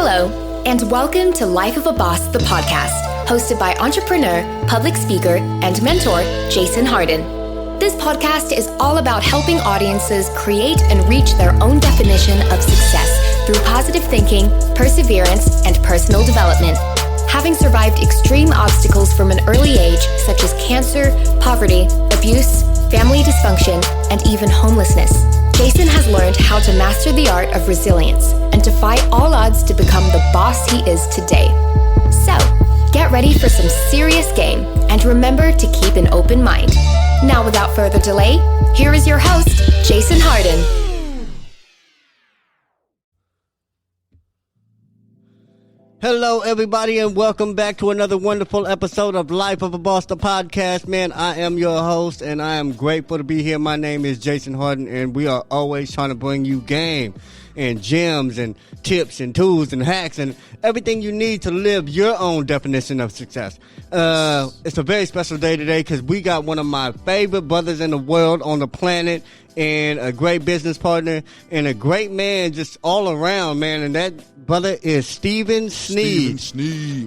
Hello, and welcome to Life of a Boss, the podcast, hosted by entrepreneur, public speaker, and mentor, Jason Hardin. This podcast is all about helping audiences create and reach their own definition of success through positive thinking, perseverance, and personal development. Having survived extreme obstacles from an early age, such as cancer, poverty, abuse, family dysfunction, and even homelessness, Jason has learned how to master the art of resilience and defy all odds to become the boss he is today. So, get ready for some serious game and remember to keep an open mind. Now, without further delay, here is your host, Jason Hardin. Hello, everybody, and welcome back to another wonderful episode of Life of a Boss, the podcast. Man, I am your host, and I am grateful to be here. My name is Jason Hardin, and we are always trying to bring you game and gems and tips and tools and hacks and everything you need to live your own definition of success. It's a very special day today because we got one of my favorite brothers in the world on the planet, and a great business partner and a great man just all around, man. And that brother is Steven Sneed.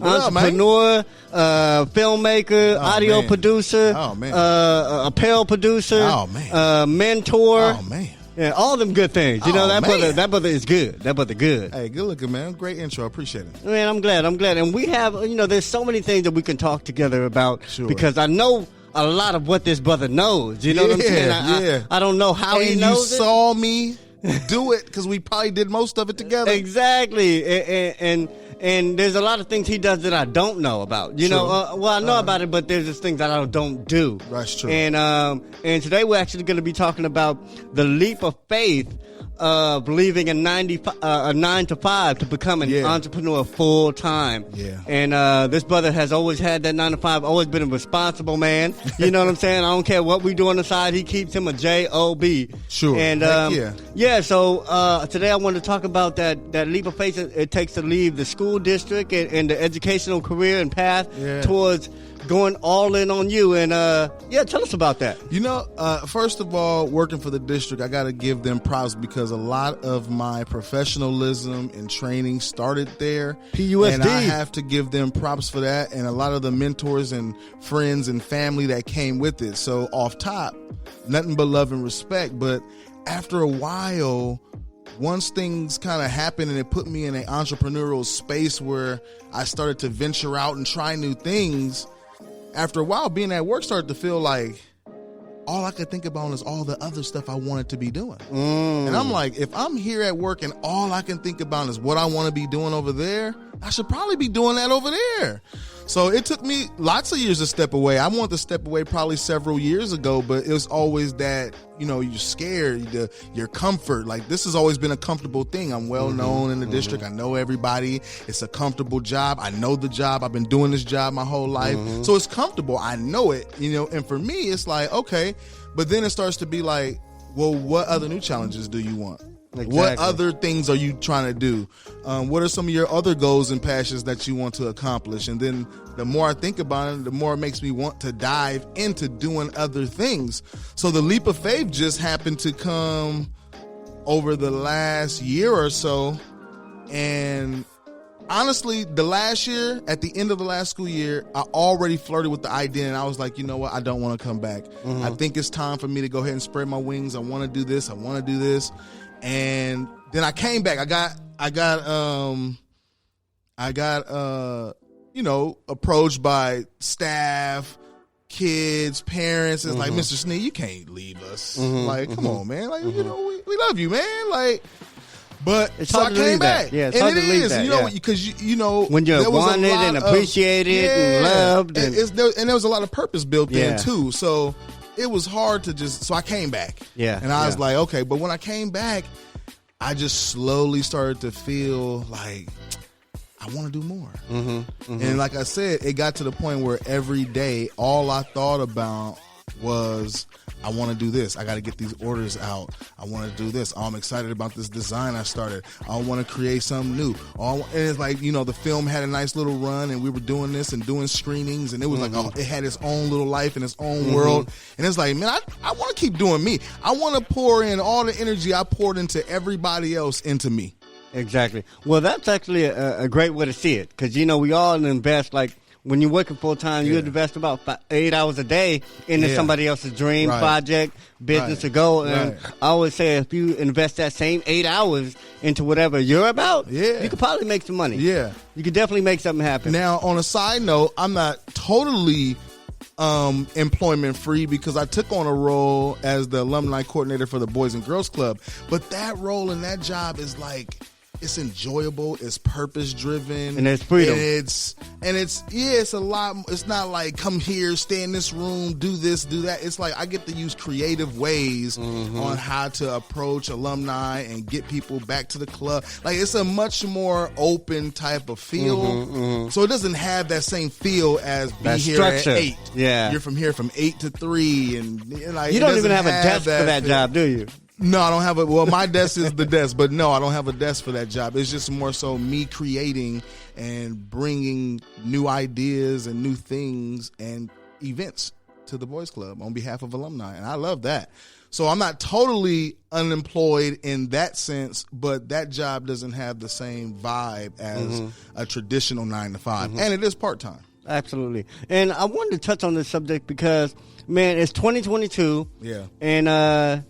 Entrepreneur, filmmaker, audio producer, apparel producer, mentor. Yeah, all them good things. You know, that brother is good. That brother good. Hey, good looking, man. Great intro. I appreciate it. Man, I'm glad. And we have, there's so many things that we can talk together about because I know a lot of what this brother knows. You know what I'm saying? I don't know how he knows it. You saw me do it because we probably did most of it together. Exactly. And there's a lot of things he does that I don't know about. I know about it, but there's just things that I don't do. That's true. And today we're actually going to be talking about the leap of faith of leaving a 9 to 5 to become an entrepreneur full time. Yeah. And this brother has always had that 9 to 5, always been a responsible man. You know what I'm saying? I don't care what we do on the side. He keeps him a job. Sure. And so today I want to talk about that leap of faith it takes to leave the school district and the educational career and path towards going all in on you. And tell us about that. First of all, working for the district, I got to give them props because a lot of my professionalism and training started there. PUSD. And I have to give them props for that, and a lot of the mentors and friends and family that came with it. So off top, nothing but love and respect. But after a while, once things kind of happened and it put me in an entrepreneurial space where I started to venture out and try new things, after a while, being at work started to feel like all I could think about is all the other stuff I wanted to be doing. And I'm like, if I'm here at work and all I can think about is what I want to be doing over there, I should probably be doing that over there. So it took me lots of years to step away. I wanted to step away probably several years ago, but it was always that, you're scared, your comfort. Like, this has always been a comfortable thing. I'm well known in the district. I know everybody. It's a comfortable job. I know the job. I've been doing this job my whole life. So it's comfortable. I know it, and for me, it's like, okay. But then it starts to be like, well, what other new challenges do you want? Exactly. What other things are you trying to do? What are some of your other goals and passions that you want to accomplish? And then the more I think about it, the more it makes me want to dive into doing other things. So the leap of faith just happened to come over the last year or so. And honestly, the last year, at the end of the last school year, I already flirted with the idea, and I was like, you know what? I don't want to come back. I think it's time for me to go ahead and spread my wings. I want to do this. I want to do this. And then I came back. I got approached by staff, kids, parents. It's like, Mr. Sneed, you can't leave us. Come on, man. Like, we love you, man. Like, but it's so hard I to came leave back. That. Yeah, it's hard to leave that. Because when you're wanted and appreciated and loved, and there was a lot of purpose built in too. So it was hard to so I came back. Yeah, and I was like, okay. But when I came back, I just slowly started to feel like I want to do more. And like I said, it got to the point where every day, all I thought about was, I want to do this. I got to get these orders out. I want to do this. I'm excited about this design I started. I want to create something new. And it's like, the film had a nice little run, and we were doing this and doing screenings, and it was like, it had its own little life and its own world. And it's like, man, I want to keep doing me. I want to pour in all the energy I poured into everybody else into me. Exactly. Well, that's actually a great way to see it, because, you know, we all invest, like, when you're working full-time, you invest about 8 hours a day into somebody else's dream, project, business, or goal. And I always say, if you invest that same 8 hours into whatever you're about, you could probably make some money. Yeah. You could definitely make something happen. Now, on a side note, I'm not totally employment free, because I took on a role as the alumni coordinator for the Boys and Girls Club. But that role and that job is like, it's enjoyable, it's purpose driven, and it's freedom. And it's a lot. It's not like come here, stay in this room, do this, do that. It's like I get to use creative ways on how to approach alumni and get people back to the club. Like, it's a much more open type of feel. So it doesn't have that same feel as be here structure. at 8. Yeah, you're from here from 8 to 3, and like, you don't even have a desk for that job, do you? No, I don't have a. Well, my desk is the desk, but no, I don't have a desk for that job. It's just more so me creating and bringing new ideas and new things and events to the Boys Club on behalf of alumni, and I love that. So I'm not totally unemployed in that sense, but that job doesn't have the same vibe as a traditional 9 to 5, and it is part-time. Absolutely. And I wanted to touch on this subject because, man, it's 2022. Yeah. And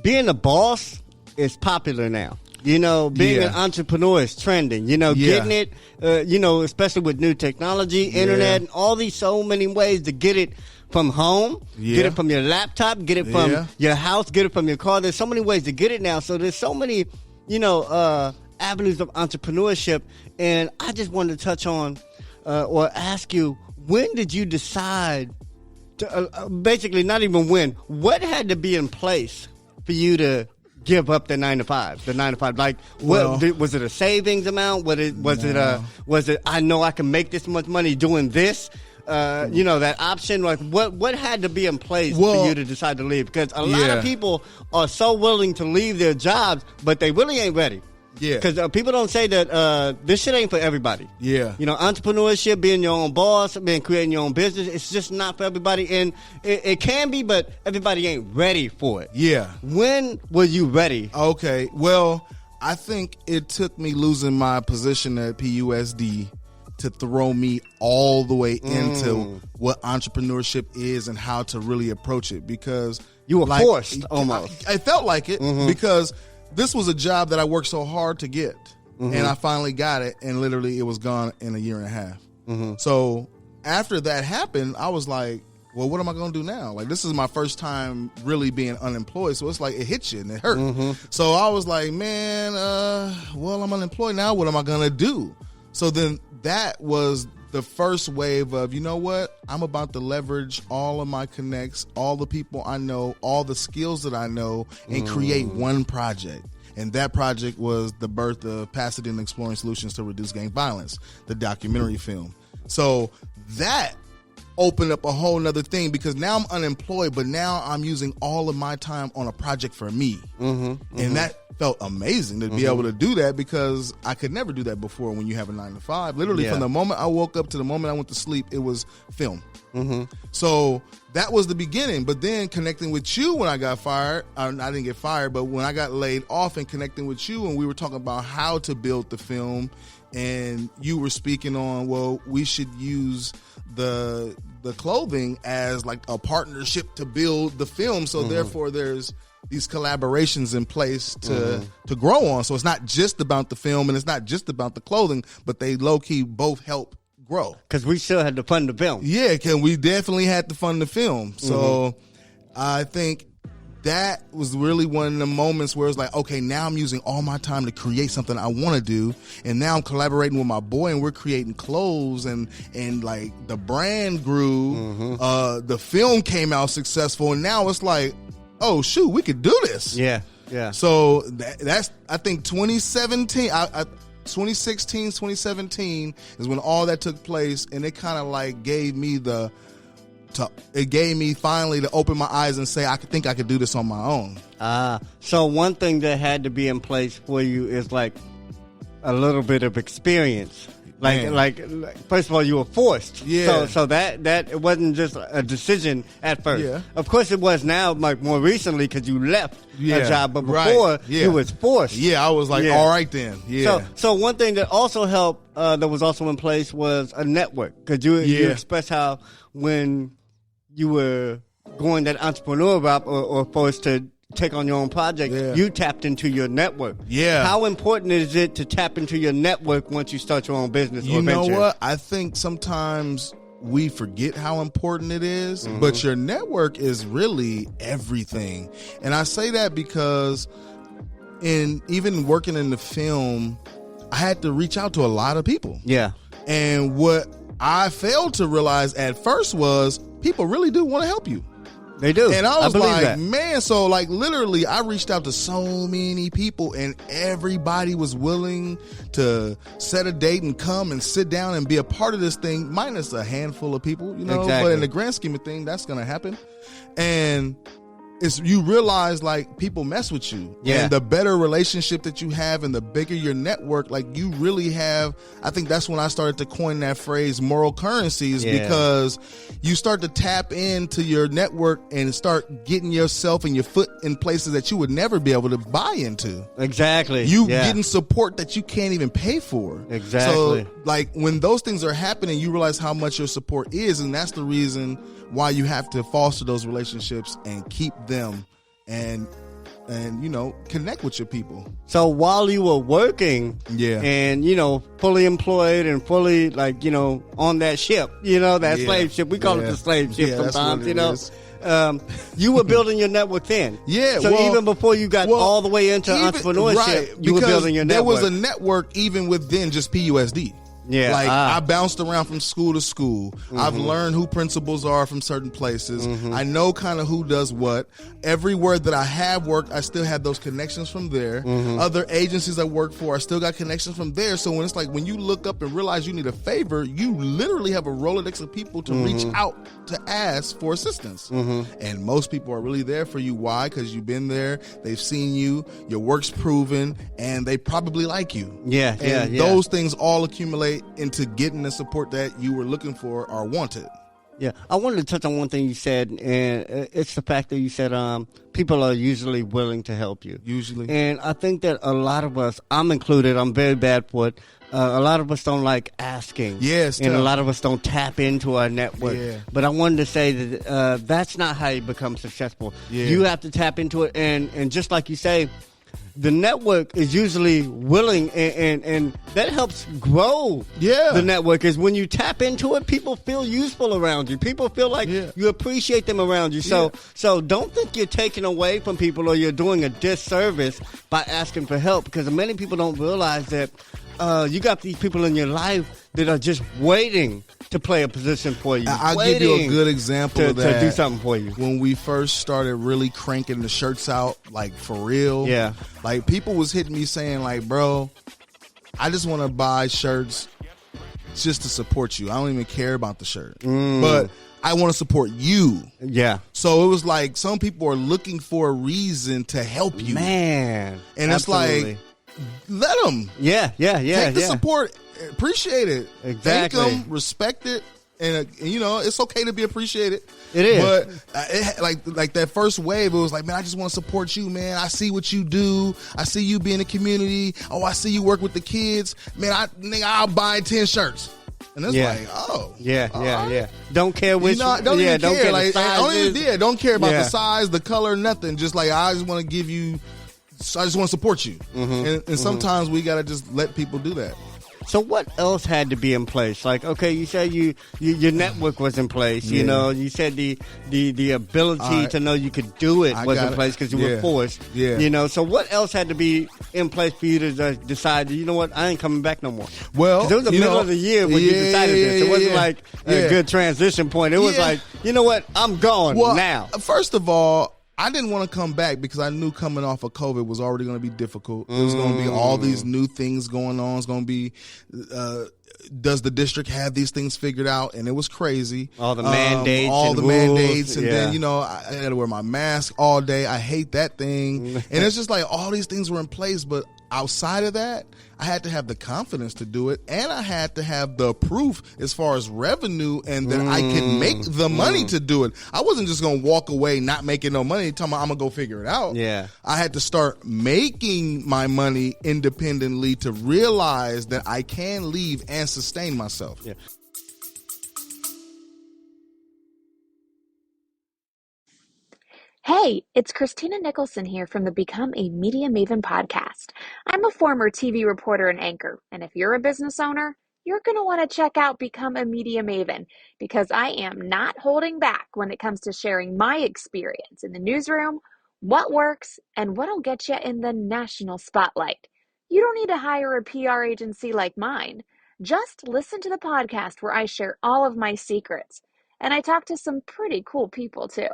being a boss is popular now. You know, being an entrepreneur is trending. You know, getting it, you know, especially with new technology, internet, and all these so many ways to get it from home, get it from your laptop, get it from your house, get it from your car. There's so many ways to get it now. So there's so many, you know, avenues of entrepreneurship. And I just wanted to touch on or ask you, when did you decide to, basically not even when, what had to be in place for you to give up the 9 to 5? Like, was it a savings amount? Was it I know I can make this much money doing this? You know, that option. Like, what had to be in place for you to decide to leave? Because a lot of people are so willing to leave their jobs, but they really ain't ready. Yeah, because people don't say that this shit ain't for everybody. Yeah, you know, entrepreneurship, being your own boss, creating your own business, it's just not for everybody, and it can be, but everybody ain't ready for it. Yeah, when were you ready? Okay, well, I think it took me losing my position at PUSD to throw me all the way into what entrepreneurship is and how to really approach it, because you were forced almost. I felt like it because this was a job that I worked so hard to get, and I finally got it, and literally it was gone in a year and a half. So after that happened, I was like, well, what am I going to do now? Like, this is my first time really being unemployed, so it's like it hits you and it hurt. So I was like, man, well, I'm unemployed now. What am I going to do? So then that was the first wave of, you know what? I'm about to leverage all of my connects, all the people I know, all the skills that I know, and create one project. And that project was the birth of Pasadena Exploring Solutions to Reduce Gang Violence, the documentary film. So that opened up a whole nother thing, because now I'm unemployed, but now I'm using all of my time on a project for me. And that felt amazing to be able to do that, because I could never do that before when you have a 9 to 5. Literally from the moment I woke up to the moment I went to sleep, it was film. So that was the beginning. But then connecting with you when I got fired, I didn't get fired, but when I got laid off, and connecting with you, and we were talking about how to build the film, and you were speaking on, well, we should use the clothing as like a partnership to build the film. So therefore there's these collaborations in place to grow on. So it's not just about the film, and it's not just about the clothing, but they low-key both help grow. Because we still had to fund the film. Yeah, we definitely had to fund the film. So I think that was really one of the moments where it's like, okay, now I'm using all my time to create something I want to do, and now I'm collaborating with my boy, and we're creating clothes, and like the brand grew, the film came out successful, and now it's like, oh shoot, we could do this. Yeah. So that's, I think 2017, 2016, 2017 is when all that took place, and it kind of like gave me finally to open my eyes and say, I think I could do this on my own. So one thing that had to be in place for you is like a little bit of experience. Like, first of all, you were forced. Yeah. So that it wasn't just a decision at first. Yeah. Of course, it was now, like more recently, because you left a job. But before, you was forced. Yeah, I was like, all right then. Yeah. So one thing that also helped, that was also in place, was a network. Because you expressed how when you were going that entrepreneur route or forced to take on your own project, you tapped into your network. Yeah. How important is it to tap into your network once you start your own business or venture? You know what? I think sometimes we forget how important it is, but your network is really everything. And I say that because even working in the film, I had to reach out to a lot of people. Yeah. And what I failed to realize at first was people really do want to help you. They do. And I was like, that. man, so like literally I reached out to so many people and everybody was willing to set a date and come and sit down and be a part of this thing, minus a handful of people, you know, exactly. But in the grand scheme of things, that's going to happen. And you realize like people mess with you, and the better relationship that you have and the bigger your network, like you really have. I think that's when I started to coin that phrase moral currencies, because you start to tap into your network and start getting yourself and your foot in places that you would never be able to buy into. Exactly. You getting support that you can't even pay for. Exactly. So like when those things are happening, you realize how much your support is, and that's the reason why you have to foster those relationships and keep them and you know, connect with your people. So while you were working and, you know, fully employed and fully, like, you know, on that ship, you know, that slave ship, we call it the slave ship sometimes, you know, you were building your network then. So even before you got all the way into entrepreneurship, you were building your network. There was a network even within just PUSD. Like I bounced around from school to school. I've learned who principals are from certain places. I know kind of who does what. Everywhere that I have worked, I still had those connections from there. Other agencies I work for, I still got connections from there. So when it's like when you look up and realize you need a favor, you literally have a Rolodex of people to reach out to ask for assistance. And most people are really there for you. Why? Because you've been there, they've seen you, your work's proven, and they probably like you. Those things all accumulate into getting the support that you were looking for or wanted. I wanted to touch on one thing you said, and it's the fact that you said people are usually willing to help you. Usually. And I think that a lot of us, I'm included, I'm very bad for it, a lot of us don't like asking. And a lot of us don't tap into our network. But I wanted to say that that's not how you become successful. You have to tap into it, and just like you say, the network is usually willing, and that helps grow the network. Is when you tap into it, people feel useful around you. People feel like you appreciate them around you. So don't think you're taking away from people or you're doing a disservice by asking for help, because many people don't realize that you got these people in your life that are just waiting to play a position for you. I'll give you a good example of that. To do something for you. When we first started really cranking the shirts out, like for real, like people was hitting me saying like, bro, I just want to buy shirts just to support you. I don't even care about the shirt, but I want to support you. So it was like some people are looking for a reason to help you. Man. And absolutely. It's like, let them. Take the support. Appreciate it. Exactly. Thank them. Respect it. And you know, it's okay to be appreciated. It is. But like that first wave, it was like, man, I just want to support you, man. I see what you do. I see you be in the community. Oh, I see you work with the kids. Man, I'll buy 10 shirts. And it's like, oh. Don't care which. Don't even don't care. care Like, don't care about the Yeah. size, the color, nothing. Just like, I just want to give you, I just want to support you. And sometimes we got to just let people do that. So what else had to be in place? Like, okay, you said your network was in place. You know, you said the ability to know you could do it was in place because you were forced. You know, so what else had to be in place for you to decide, you know what, I ain't coming back no more? Well, it was the middle of the year when you decided this. It wasn't like a good transition point. It was like, you know what, I'm going now. First of all, I didn't want to come back because I knew coming off of COVID was already going to be difficult. It was going to be all these new things going on. It's going to be, does the district have these things figured out? And it was crazy. All the mandates. Mandates. And then, you know, I had to wear my mask all day. I hate that thing. And it's just like all these things were in place, but outside of that, I had to have the confidence to do it, and I had to have the proof as far as revenue and that I could make the money to do it. I wasn't just going to walk away not making no money, talking about I'm going to go figure it out. Yeah. I had to start making my money independently to realize that I can leave and sustain myself. Yeah. Hey, it's Christina Nicholson here from the Become a Media Maven podcast. I'm a former TV reporter and anchor, and if you're a business owner, you're going to want to check out Become a Media Maven because I am not holding back when it comes to sharing my experience in the newsroom, what works, and what'll get you in the national spotlight. You don't need to hire a PR agency like mine. Just listen to the podcast where I share all of my secrets, and I talk to some pretty cool people too.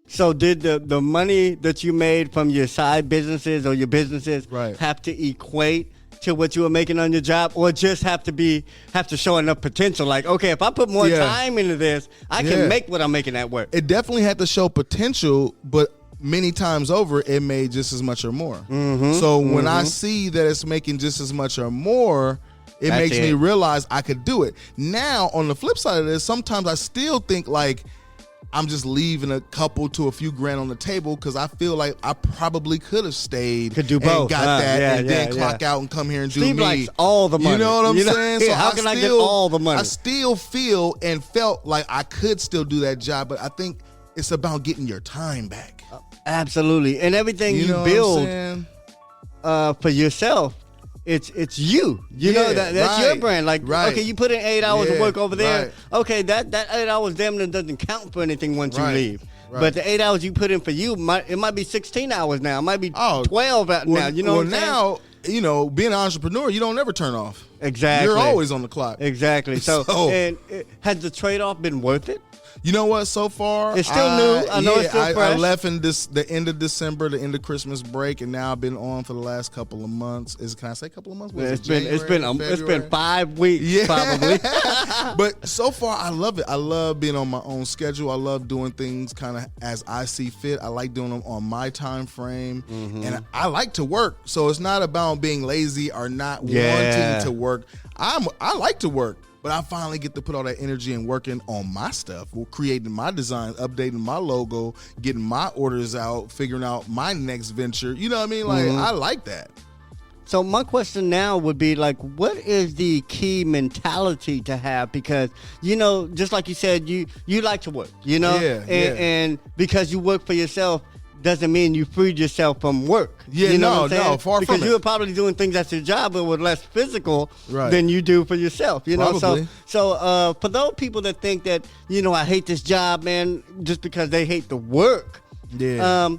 So did the money that you made from your side businesses or your businesses have to equate to what you were making on your job, or just have to show enough potential? Like, okay, if I put more time into this, I can make what I'm making at work. It definitely had to show potential, but many times over, it made just as much or more. So when I see that it's making just as much or more, it makes me realize I could do it. Now, on the flip side of this, sometimes I still think like, I'm just leaving a couple to a few grand on the table because I feel like I probably could have stayed, could do both, and got that, and then clock out and come here and do Steve me. likes all the money. You know what I'm saying? So how can I get all the money? I still feel and felt like I could still do that job, but I think it's about getting your time back. Absolutely, and everything you build for yourself. It's you. You know that's your brand. Like, okay, you put in 8 hours of work over there. Okay, that 8 hours damn near doesn't count for anything once you leave. But the 8 hours you put in for you, it might be 16 hours now. It might be 12 now. You know what I'm saying? Now, you know, being an entrepreneur, you don't ever turn off. Exactly. You're always on the clock. Exactly. So and has the trade-off been worth it? You know what? So far, it's still new. I know it's still fresh. I left in the end of December, the end of Christmas break, and now I've been on for the last couple of months. Can I say a couple of months? It's been 5 weeks, probably. But so far, I love it. I love being on my own schedule. I love doing things kind of as I see fit. I like doing them on my time frame, and I like to work. So it's not about being lazy or not wanting to work. I like to work. But I finally get to put all that energy and working on my stuff, creating my design, updating my logo, getting my orders out, figuring out my next venture. You know what I mean? Like, I like that. So my question now would be like, what is the key mentality to have? Because, you know, just like you said, you like to work, you know? And because you work for yourself doesn't mean you freed yourself from work. Yeah, you know far from it. Because you were probably doing things at your job but with less physical than you do for yourself. You know, so for those people that think that, you know, I hate this job, man, just because they hate the work. Yeah.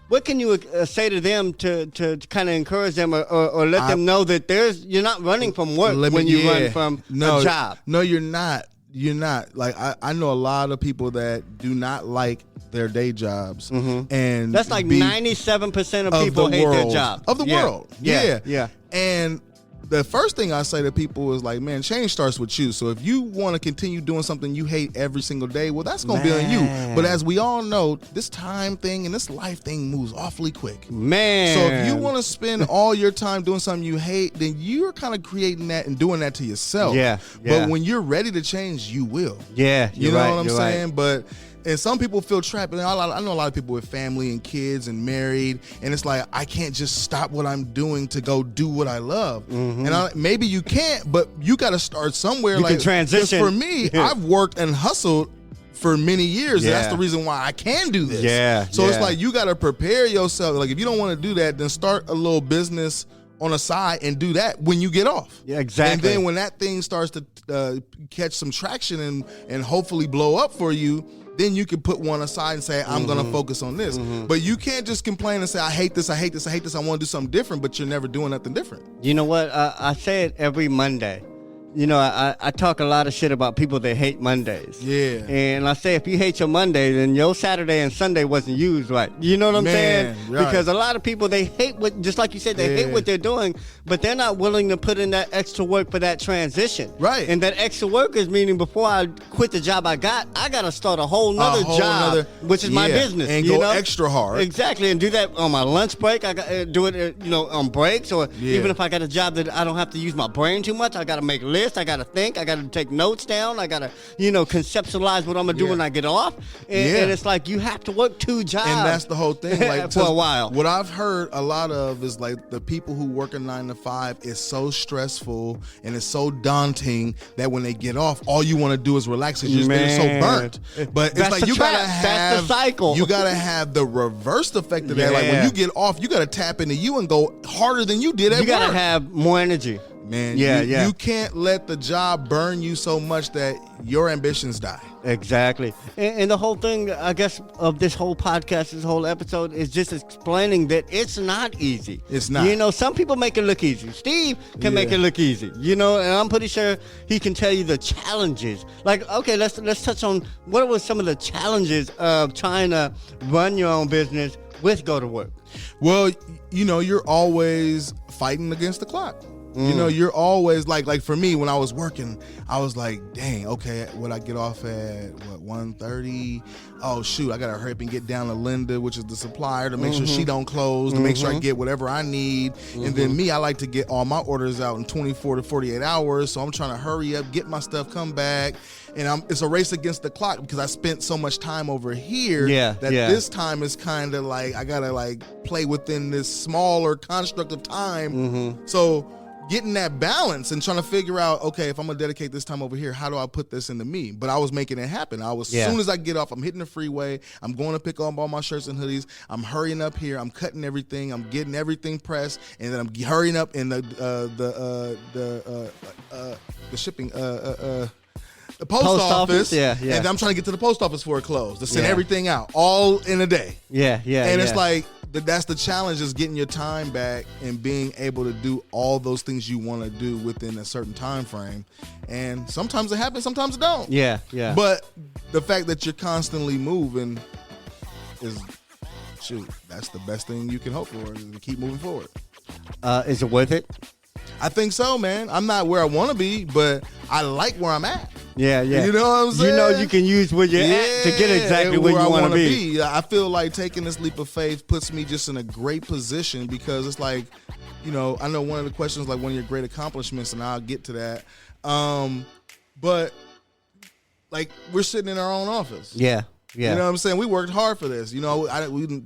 What can you say to them to kind of encourage them or let them know that you're not running from work when you run from a job? No, you're not. You're not. Like, I know a lot of people that do not like their day jobs, and that's like 97% of people hate their job of the world. Yeah. And the first thing I say to people is like, man, change starts with you. So if you want to continue doing something you hate every single day, well, that's going to be on you. But as we all know, this time thing and this life thing moves awfully quick. Man. So if you want to spend all your time doing something you hate, then you're kind of creating that and doing that to yourself. Yeah. But when you're ready to change, you will. Yeah. You know what I'm saying? But and some people feel trapped. And I know a lot of people with family and kids and married, and it's like, I can't just stop what I'm doing to go do what I love. And maybe you can't, but you got to start somewhere. You can transition. For me, I've worked and hustled for many years. And that's the reason why I can do this. So it's like, you got to prepare yourself. Like, if you don't want to do that, then start a little business on a side and do that when you get off. Yeah, exactly. And then when that thing starts to catch some traction and hopefully blow up for you, then you can put one aside and say, I'm going to focus on this. But you can't just complain and say, I hate this, I hate this, I hate this, I want to do something different, but you're never doing nothing different. You know what? I say it every Monday. you know, I talk a lot of shit about people that hate Mondays. Yeah. And I say, if you hate your Monday, then your Saturday and Sunday wasn't used right. You know what I'm saying? Right. Because a lot of people, they hate what, just like you said, they hate what they're doing, but they're not willing to put in that extra work for that transition. Right. And that extra work is meaning before I quit the job I got to start a whole nother job, which is my business. And go extra hard. Exactly. And do that on my lunch break. I got do it, on breaks, or even if I got a job that I don't have to use my brain too much, I got to make lists. I got to think. I got to take notes down. I got to, conceptualize what I'm going to do when I get off. And it's like you have to work 2 jobs. And that's the whole thing. Like, for a while. What I've heard a lot of is like the people who work a 9 to 5 is so stressful and it's so daunting that when they get off, all you want to do is relax because they're so burnt. But it's like you got to have that's the cycle. You got to have the reversed effect of that. Like when you get off, you got to tap into you and go harder than you did at work. You got to have more energy. Man, you can't let the job burn you so much that your ambitions die. Exactly. And the whole thing, I guess, of this whole podcast, this whole episode, is just explaining that it's not easy. It's not. Some people make it look easy. Steve can make it look easy, and I'm pretty sure he can tell you the challenges. Like, okay, let's touch on what were some of the challenges of trying to run your own business with go to work. Well, you're always fighting against the clock. You're always like for me, when I was working, I was like, dang, okay, would I get off at 1:30? Oh shoot, I gotta hurry up and get down to Linda, which is the supplier, to make sure she don't close, to make sure I get whatever I need. And then me, I like to get all my orders out in 24 to 48 hours. So I'm trying to hurry up, get my stuff, come back. And it's a race against the clock because I spent so much time over here that this time is kind of like I gotta like play within this smaller construct of time. So getting that balance and trying to figure out, okay, if I'm gonna dedicate this time over here, how do I put this into me? But I was making it happen. As soon as I get off, I'm hitting the freeway. I'm going to pick up all my shirts and hoodies. I'm hurrying up here. I'm cutting everything. I'm getting everything pressed, and then I'm hurrying up in the shipping. The post office, and I'm trying to get to the post office before it closed to send everything out, all in a day. And it's like, that's the challenge, is getting your time back and being able to do all those things you want to do within a certain time frame. And sometimes it happens, sometimes it don't. But the fact that you're constantly moving is, that's the best thing you can hope for, is to keep moving forward. Is it worth it? I think so, man. I'm not where I want to be, but I like where I'm at. You know what I'm saying? You can use where you're at to get exactly where you want to be. I feel like taking this leap of faith puts me just in a great position, because it's like, I know one of the questions, like one of your great accomplishments, and I'll get to that. But like, we're sitting in our own office. You know what I'm saying? We worked hard for this. We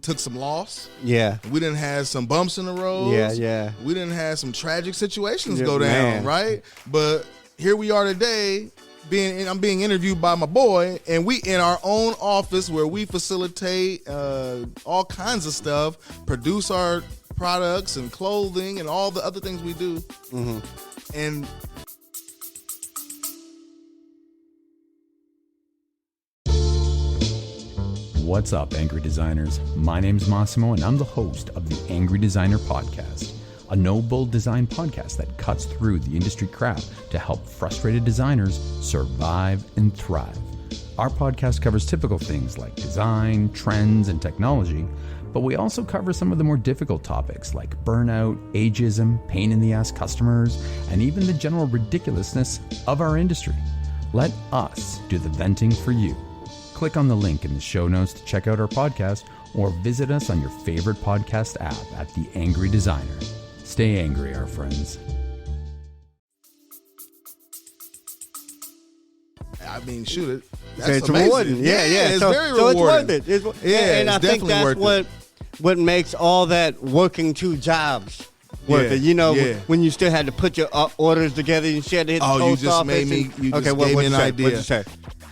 took some loss. We didn't have some bumps in the road. We didn't have some tragic situations go down, right? But here we are today. I'm being interviewed by my boy, and we in our own office where we facilitate all kinds of stuff, produce our products and clothing and all the other things we do. And what's up, Angry Designers? My name's Massimo, and I'm the host of the Angry Designer Podcast, a no-bull design podcast that cuts through the industry crap to help frustrated designers survive and thrive. Our podcast covers typical things like design, trends, and technology, but we also cover some of the more difficult topics like burnout, ageism, pain-in-the-ass customers, and even the general ridiculousness of our industry. Let us do the venting for you. Click on the link in the show notes to check out our podcast, or visit us on your favorite podcast app at The Angry Designer. Stay angry, our friends. I mean, shoot it. It's rewarding. It's very rewarding. So it's worth it. And I think that's worth what makes all that working 2 jobs worth it. When you still had to put your orders together, and you had to hit the post office. You just gave me an idea. What'd you say?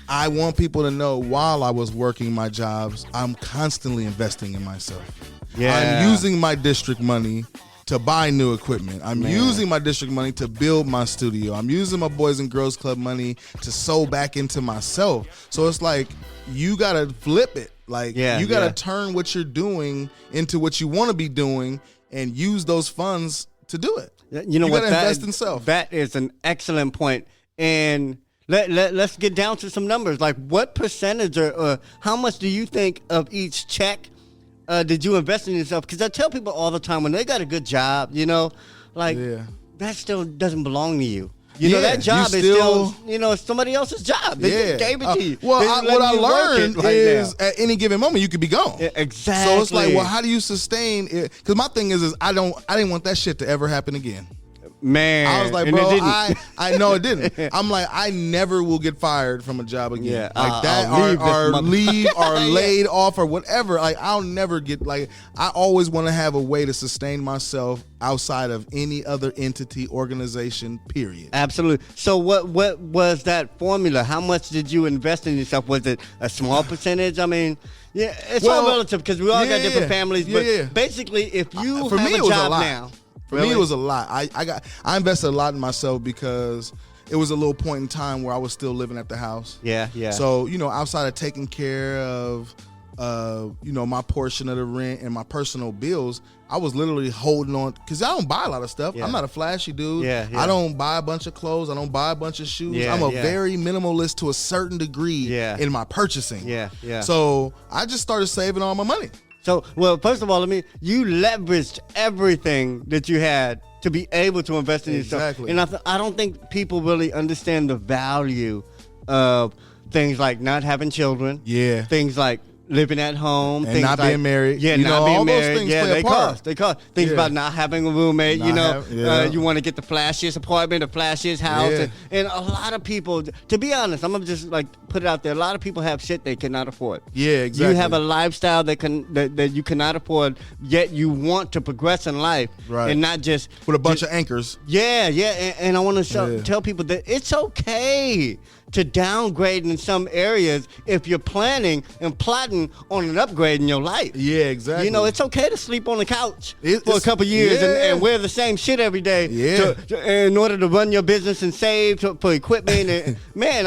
I want people to know, while I was working my jobs, I'm constantly investing in myself. I'm using my district money to buy new equipment. I'm using my district money to build my studio. I'm using my Boys and Girls Club money to sew back into myself. So it's like, you got to flip it. Like, you got to turn what you're doing into what you want to be doing, and use those funds to do it. You know you what? Gotta invest in self. That is an excellent point. And let's get down to some numbers. Like, what percentage or how much do you think of each check did you invest in yourself? Because I tell people all the time when they got a good job, that still doesn't belong to you. You know, that job is still, it's somebody else's job. They just gave it to you. Well, what I learned is at any given moment you could be gone. Yeah, exactly. So it's like, well, how do you sustain it? Because my thing is I didn't want that shit to ever happen again. Man, I was like, bro, I know it didn't. I'm like, I never will get fired from a job again. Yeah, like that, or leave, or laid off, or whatever. Like, I'll never get, like, I always want to have a way to sustain myself outside of any other entity, organization, period. Absolutely. So what was that formula? How much did you invest in yourself? Was it a small percentage? I mean, yeah, it's all relative because we all got different families. But basically, if you have a job now. For me, it was a lot. I invested a lot in myself because it was a little point in time where I was still living at the house. Yeah. So, outside of taking care of, my portion of the rent and my personal bills, I was literally holding on because I don't buy a lot of stuff. Yeah. I'm not a flashy dude. Yeah. I don't buy a bunch of clothes. I don't buy a bunch of shoes. Yeah, I'm a very minimalist to a certain degree in my purchasing. Yeah. So I just started saving all my money. So, well, first of all, you leveraged everything that you had to be able to invest in yourself. Exactly. And I don't think people really understand the value of things like not having children. Yeah. Things like living at home. And things not like, being married. Yeah, not being married. Those things play a part. They cost. Things about not having a roommate, you want to get the flashiest apartment, the flashiest house. Yeah. And a lot of people, to be honest, I'm going to just put it out there, a lot of people have shit they cannot afford. Yeah, exactly. You have a lifestyle that you cannot afford, yet you want to progress in life. Right. And not just... with a bunch of anchors. Yeah. And I want to tell people that it's okay to downgrade in some areas if you're planning and plotting on an upgrade in your life. Yeah, exactly. It's okay to sleep on the couch for a couple years and wear the same shit every day in order to run your business and save for equipment. And man,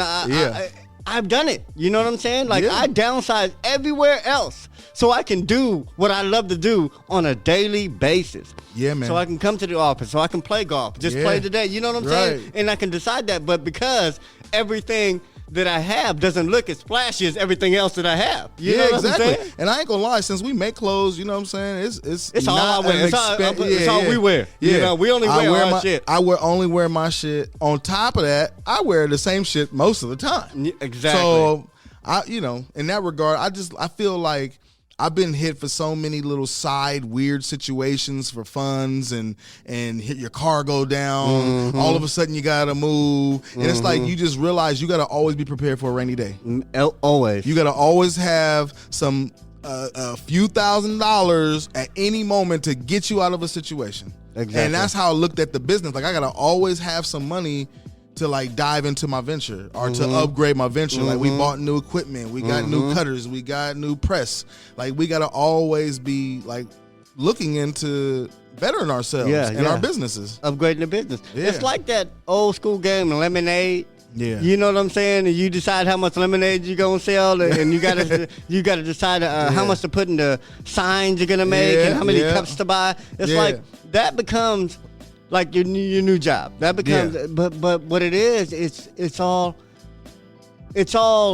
I've done it. You know what I'm saying? Like, I downsize everywhere else so I can do what I love to do on a daily basis. Yeah, man. So I can come to the office, so I can play golf, just play today. You know what I'm saying? And I can decide that. But because everything that I have doesn't look as flashy as everything else that I have. You know what I'm saying? And I ain't gonna lie, since we make clothes, you know what I'm saying? It's all I wear. It's all we wear. Yeah. We only wear our shit. I only wear my shit. On top of that, I wear the same shit most of the time. Exactly. So in that regard, I feel like I've been hit for so many little side weird situations for funds and hit your car go down. Mm-hmm. All of a sudden you gotta move. And it's like you just realize you gotta always be prepared for a rainy day. Always. You gotta always have some a few $1,000s at any moment to get you out of a situation. Exactly. And that's how I looked at the business. Like, I gotta always have some money to dive into my venture or to upgrade my venture. Like, we bought new equipment, we got new cutters, we got new press. Like, we gotta always be looking into bettering ourselves and our businesses. Upgrading the business. Yeah. It's like that old school game, Lemonade. Yeah. You know what I'm saying? And you decide how much lemonade you're gonna sell, and you gotta decide how much to put in the signs you're gonna make and how many cups to buy. It's like that becomes like your new job. That becomes, but what it is, it's all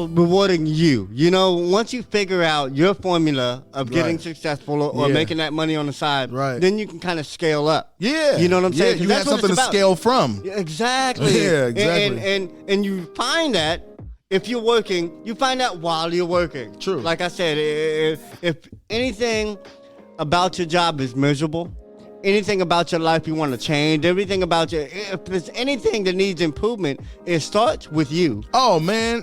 rewarding you. Once you figure out your formula of getting successful or making that money on the side, then you can kind of scale up. Yeah, you know what I'm saying? You have something to scale from. Exactly. Yeah, exactly. And you find that if you're working, you find that while you're working. True. Like I said, if anything about your job is miserable, anything about your life you want to change, everything about if there's anything that needs improvement, it starts with you. Oh, man.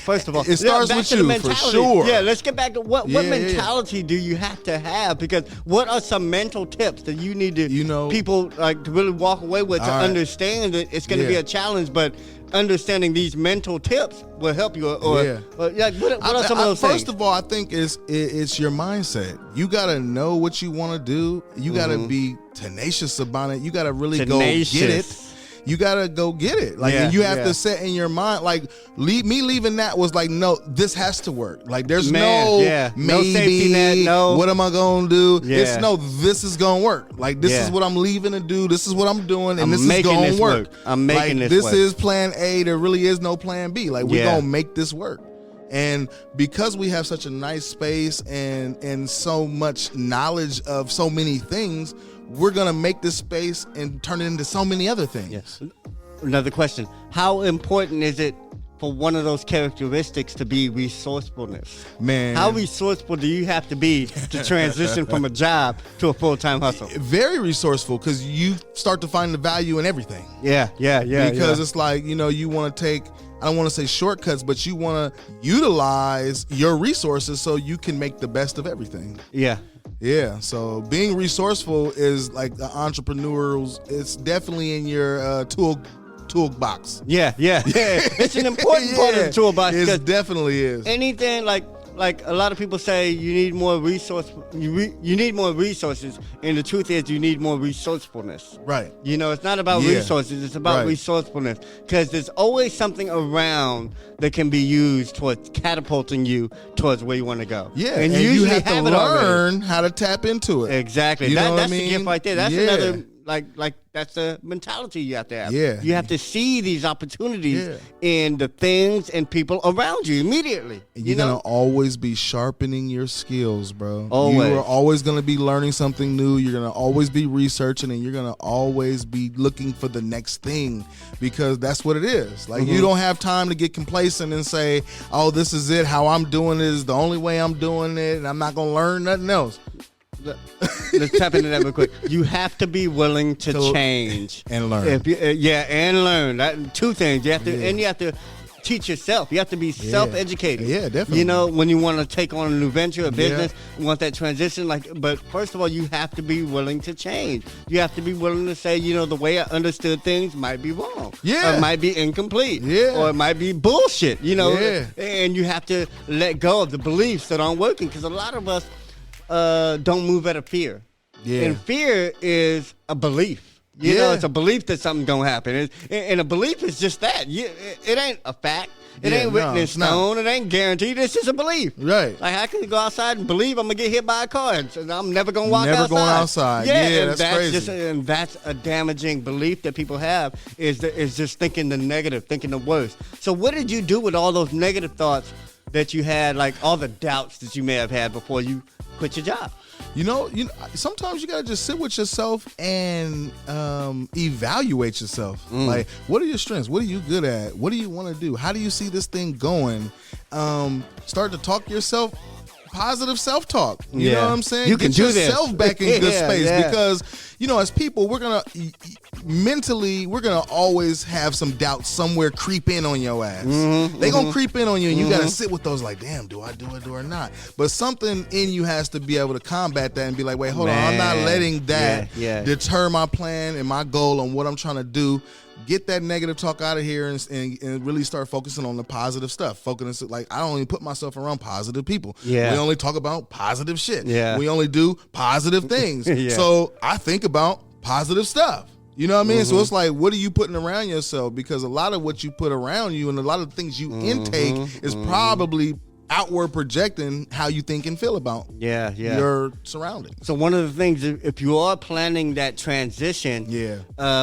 First of all, it starts with you, for sure. Yeah, let's get back to what mentality do you have to have? Because what are some mental tips that you need to, people to really walk away with to understand that it's going to be a challenge, but understanding these mental tips will help you. What are some of those things? First of all, I think it's your mindset. You got to know what you want to do. You got to be tenacious about it. You got to really go get it. you gotta go get it. Like, and you have to set in your mind, like, leaving that was like, no, this has to work. Like, there's no maybe, no safety net, no. What am I gonna do? Yeah. It's no, this is gonna work. Like, this is what I'm leaving to do. This is what I'm doing, and this is gonna work. I'm making like, this work. This is plan A. There really is no plan B. Like, we're gonna make this work. And because we have such a nice space and so much knowledge of so many things, we're going to make this space and turn it into so many other things. Yes. Another question. How important is it for one of those characteristics to be resourcefulness? Man. How resourceful do you have to be to transition from a job to a full-time hustle? Very resourceful, because you start to find the value in everything. Yeah. Because it's like, you want to take, I don't want to say shortcuts, but you want to utilize your resources so you can make the best of everything. Yeah. So being resourceful is like the entrepreneurial. It's definitely in your toolbox. Yeah. It's an important part of the toolbox. It definitely is. Anything like a lot of people say you need more resource. You need more resources, and the truth is you need more resourcefulness. Right. It's not about resources. It's about resourcefulness, because there's always something around that can be used towards catapulting you towards where you want to go. Yeah, and you have to learn already. how to tap into it. Exactly. That's the gift right there. That's another. Like that's the mentality you have to have. Yeah. You have to see these opportunities in the things and people around you immediately. You're going to always be sharpening your skills, bro. Always. You are always going to be learning something new. You're going to always be researching, and you're going to always be looking for the next thing, because that's what it is. Like, you don't have time to get complacent and say, oh, this is it. How I'm doing it is the only way I'm doing it, and I'm not going to learn nothing else. Let's tap into that real quick. You have to be willing to change and learn. And learn. Two things. You have to, and you have to teach yourself. You have to be self-educated. Yeah, definitely. When you want to take on a new venture, a business, you want that transition. But first of all, you have to be willing to change. You have to be willing to say, the way I understood things might be wrong. Yeah. Or it might be incomplete. Yeah. Or it might be bullshit. Yeah. And you have to let go of the beliefs that aren't working, because a lot of us don't move out of fear. Yeah. And fear is a belief. It's a belief that something's going to happen. And a belief is just that. It ain't a fact. It ain't written in stone. It ain't guaranteed. It's just a belief. Right. Like, I can go outside and believe I'm going to get hit by a car, and I'm never going to walk outside. Never going outside. Yeah, that's crazy. And that's a damaging belief that people have, is just thinking the negative, thinking the worst. So what did you do with all those negative thoughts that you had, like all the doubts that you may have had before you quit your job? Sometimes you gotta just sit with yourself and evaluate yourself. Like, what are your strengths? What are you good at? What do you want to do? How do you see this thing going? Start to talk to yourself. Positive self-talk. You know what I'm saying? You can Get yourself back in good space, because as people, we're gonna mentally, we're gonna always have some doubt somewhere creep in on your ass. They gonna creep in on you, and you gotta sit with those like, damn, do I do it or not? But something in you has to be able to combat that and be like, wait, hold on, I'm not letting that deter my plan and my goal on what I'm trying to do. Get that negative talk out of here and really start focusing on the positive stuff. Focusing, like, I don't even put myself around positive people. Yeah. We only talk about positive shit. Yeah. We only do positive things. Yeah. So I think about positive stuff. You know what I mean? So it's like, what are you putting around yourself? Because a lot of what you put around you and a lot of the things you intake is probably outward projecting how you think and feel about your surroundings. So one of the things, if you are planning that transition,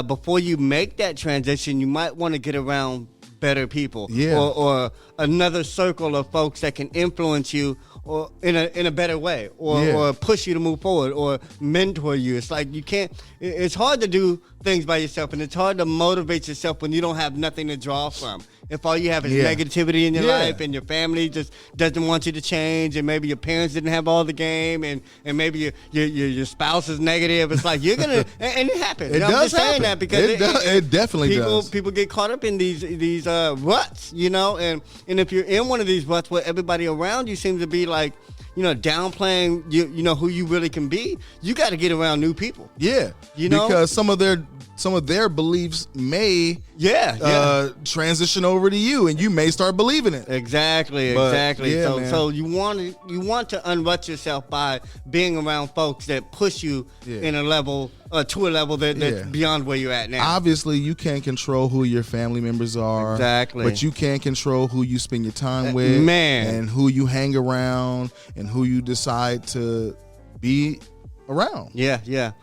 before you make that transition, you might want to get around better people, or another circle of folks that can influence you, or in a better way, or push you to move forward, or mentor you. It's like it's hard to do things by yourself, and it's hard to motivate yourself when you don't have nothing to draw from. If all you have is negativity in your life, and your family just doesn't want you to change, and maybe your parents didn't have all the game, and maybe your spouse is negative, it's like you're gonna and it happens. It does I'm just happen. saying that because it definitely does. People get caught up in these ruts, and if you're in one of these ruts where everybody around you seems to be like, downplaying who you really can be, you got to get around new people. Yeah, because some of their some of their beliefs may transition over to you, and you may start believing it. Exactly. So you want to unrut yourself by being around folks that push you in a level to a level that's beyond where you're at now. Obviously, you can't control who your family members are. Exactly. But you can control who you spend your time with, and who you hang around, and who you decide to be around. Yeah.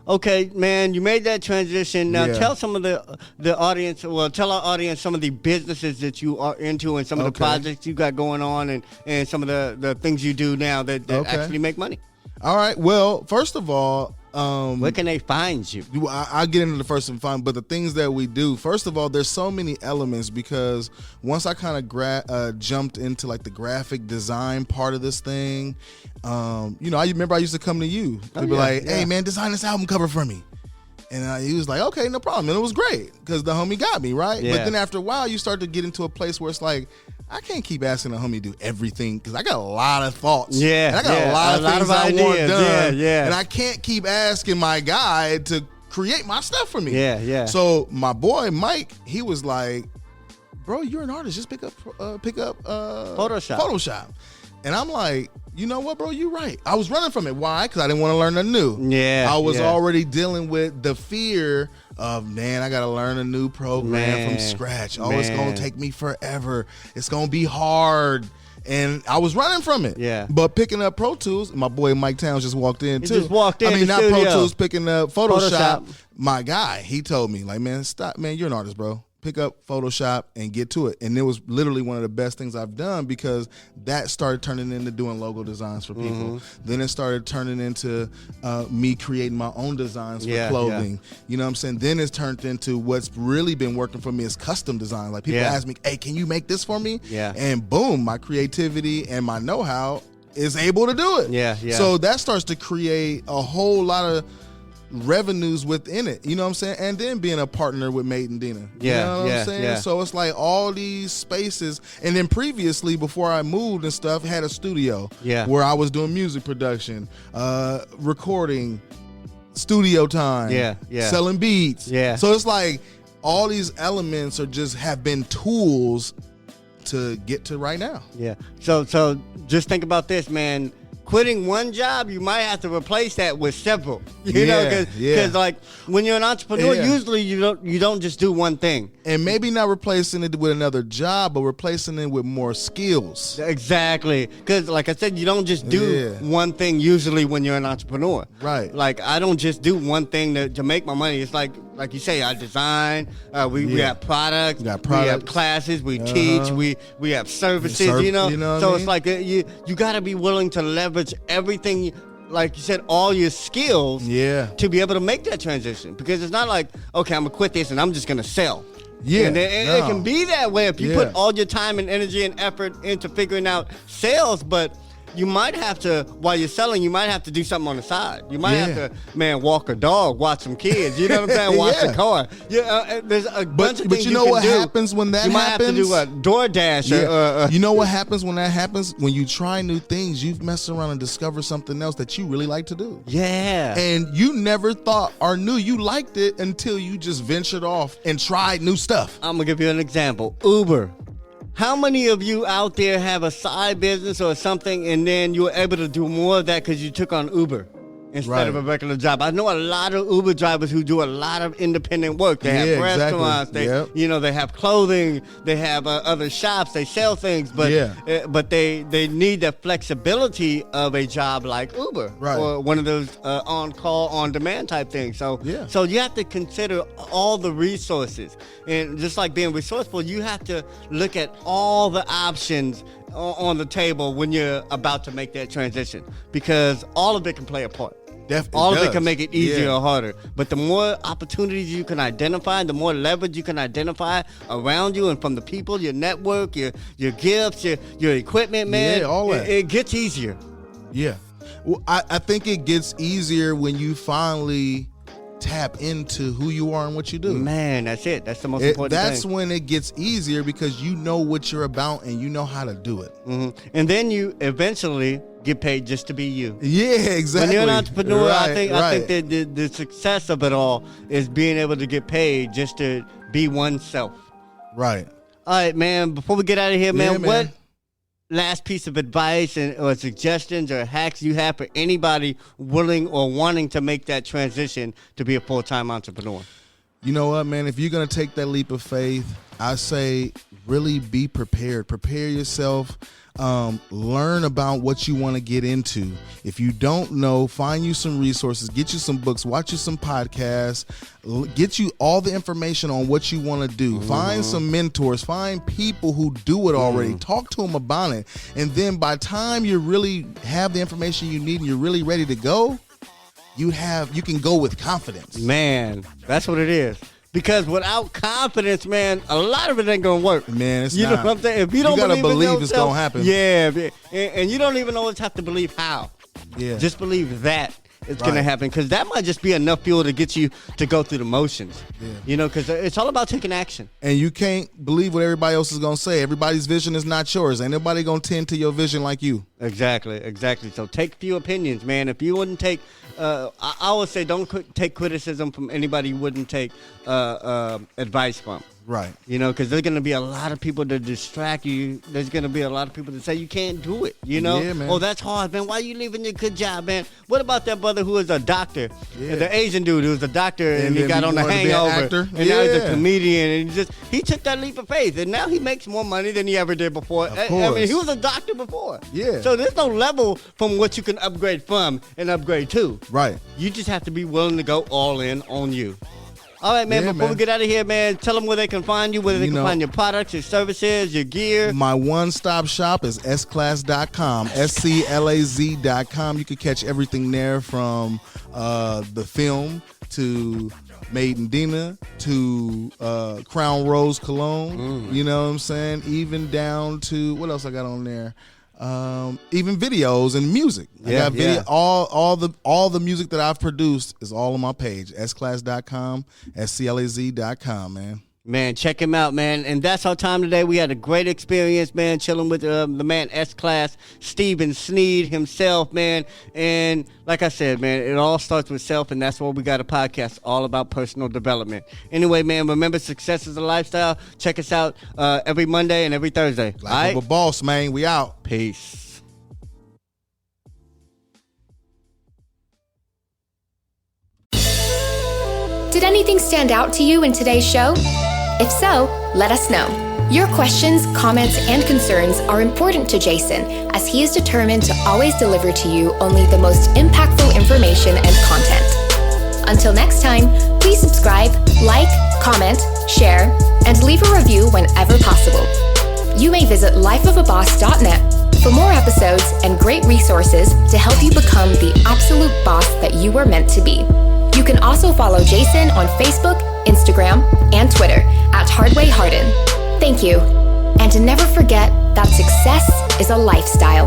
Okay, man, you made that transition. Now tell some of the audience, tell our audience some of the businesses that you are into and some of the projects you got going on and some of the things you do now that actually make money. All right. Well, first of all, where can they find you? I'll get into the first and final, but the things that we do, first of all, there's so many elements, because once I kind of jumped into like the graphic design part of this thing, I remember I used to come to you to be like, hey man, design this album cover for me. And he was like, okay, no problem. And it was great because the homie got me, right? Yeah. But then after a while, you start to get into a place where it's like, I can't keep asking the homie to do everything because I got a lot of thoughts. Yeah. And I got a lot of things I want done. Yeah. And I can't keep asking my guy to create my stuff for me. Yeah. So my boy, Mike, he was like, bro, you're an artist. Just pick up Photoshop. And I'm like, you know what, bro? You're right. I was running from it. Why? Because I didn't want to learn nothing new. Yeah. I was already dealing with the fear of, man, I got to learn a new program from scratch. Oh, it's going to take me forever. It's going to be hard. And I was running from it. Yeah. But picking up Pro Tools, my boy Mike Towns just walked in, too. Not studio. Pro Tools, picking up Photoshop. My guy, he told me, like, man, stop, man, you're an artist, bro. Pick up Photoshop and get to it. And it was literally one of the best things I've done, because that started turning into doing logo designs for people. Then it started turning into me creating my own designs for clothing. You know what I'm saying? Then it's turned into what's really been working for me is custom design. Like people ask me, hey, can you make this for me? Yeah. And boom, my creativity and my know-how is able to do it. Yeah. So that starts to create a whole lot of revenues within it, you know what I'm saying? And then being a partner with Made in Dina. You know what I'm saying? Yeah. So it's like all these spaces. And then previously, before I moved and stuff, had a studio where I was doing music production, recording, studio time, selling beats. Yeah. So it's like all these elements have been tools to get to right now. Yeah. So just think about this, man. Quitting one job, you might have to replace that with several. You know, because like when you're an entrepreneur, usually you don't just do one thing. And maybe not replacing it with another job, but replacing it with more skills. Exactly. Because like I said, you don't just do one thing usually when you're an entrepreneur. Right. Like I don't just do one thing to make my money. It's like you say, I design, we have products, we have classes, we teach, we have services, you know so it's like you got to be willing to leverage everything, like you said, all your skills to be able to make that transition. Because it's not like, okay, I'm gonna quit this and I'm just gonna sell. Yeah, and it can be that way if you put all your time and energy and effort into figuring out sales, but you might have to, while you're selling, you might have to do something on the side. You might have to, walk a dog, watch some kids. You know what I'm saying? Watch the car. There's a bunch of things but you know what happens when that happens? You might have to do a DoorDash. You know what happens when that happens? When you try new things, you've messed around and discovered something else that you really like to do. Yeah. And you never thought or knew you liked it until you just ventured off and tried new stuff. I'm going to give you an example. Uber. How many of you out there have a side business or something and then you were able to do more of that because you took on Uber instead of a regular job? I know a lot of Uber drivers who do a lot of independent work. They have restaurants, they have clothing, they have other shops, they sell things, but they need the flexibility of a job like Uber or one of those on-call, on-demand type things. So you have to consider all the resources. And just like being resourceful, you have to look at all the options on the table when you're about to make that transition, because all of it can play a part. All of it can make it easier or harder. But the more opportunities you can identify, the more leverage you can identify around you and from the people, your network, your gifts, your equipment, man, all that. It gets easier. Yeah. Well, I think it gets easier when you finally tap into who you are and what you do. Man, that's it. That's the most important thing. That's when it gets easier because you know what you're about and you know how to do it. Mm-hmm. And then you eventually get paid just to be you. Yeah, exactly. When you're an entrepreneur, right, I think that the success of it all is being able to get paid just to be oneself. Right. All right, man. Before we get out of here, man, man. What last piece of advice or suggestions or hacks you have for anybody willing or wanting to make that transition to be a full-time entrepreneur? You know what, man? If you're going to take that leap of faith, I say really be prepared. Prepare yourself. Learn about what you want to get into. If you don't know, find you some resources, get you some books, watch you some podcasts, get you all the information on what you want to do. Find some mentors, find people who do it already. Talk to them about it. And then by the time you really have the information you need and you're really ready to go, you can go with confidence. Man, that's what it is. Because without confidence, man, a lot of it ain't gonna work. Man, it's you not. know what I'm saying? If you don't gotta believe in yourself, it's gonna happen. Yeah, and you don't even always have to believe how. Yeah, just believe that it's gonna happen, because that might just be enough fuel to get you to go through the motions. Yeah. You know, because it's all about taking action. And you can't believe what everybody else is gonna say. Everybody's vision is not yours. Ain't nobody gonna tend to your vision like you. Exactly. So take few opinions, man. If you wouldn't take, I always say, don't take criticism from anybody you wouldn't take advice from. Right. You know, because there's going to be a lot of people to distract you. There's going to be a lot of people that say you can't do it, you know? Yeah, man. Oh, that's hard, man. Why you leaving your good job, man? What about that brother who is a doctor? Yeah. The Asian dude who was a doctor and he then got on The Hangover. And now he's a comedian. And he took that leap of faith. And now he makes more money than he ever did before. I mean, he was a doctor before. Yeah. So there's no level from what you can upgrade from and upgrade to. Right. You just have to be willing to go all in on you. All right, man, before we get out of here, man, tell them where they can find you, where they can find your products, your services, your gear. My one-stop shop is sclass.com, sclaz.com. You can catch everything there from the film to Made in Dina to Crown Rose Cologne. You know what I'm saying? Even down to, what else I got on there? Even videos and music. I got video. All the music that I've produced is all on my page, sclass.com, sclaz.com, man. Man, check him out, man. And that's our time today. We had a great experience, man, chilling with the man S-Class, Steven Sneed himself, man. And like I said, man, it all starts with self, and that's why we got a podcast all about personal development. Anyway, man, remember, success is a lifestyle. Check us out every Monday and every Thursday. Life of a boss, man. We out. Peace. Did anything stand out to you in today's show? If so, let us know. Your questions, comments, and concerns are important to Jason, as he is determined to always deliver to you only the most impactful information and content. Until next time, please subscribe, like, comment, share, and leave a review whenever possible. You may visit lifeofaboss.net for more episodes and great resources to help you become the absolute boss that you were meant to be. You can also follow Jason on Facebook, Instagram, and Twitter at Hardin. Thank you. And never forget that success is a lifestyle.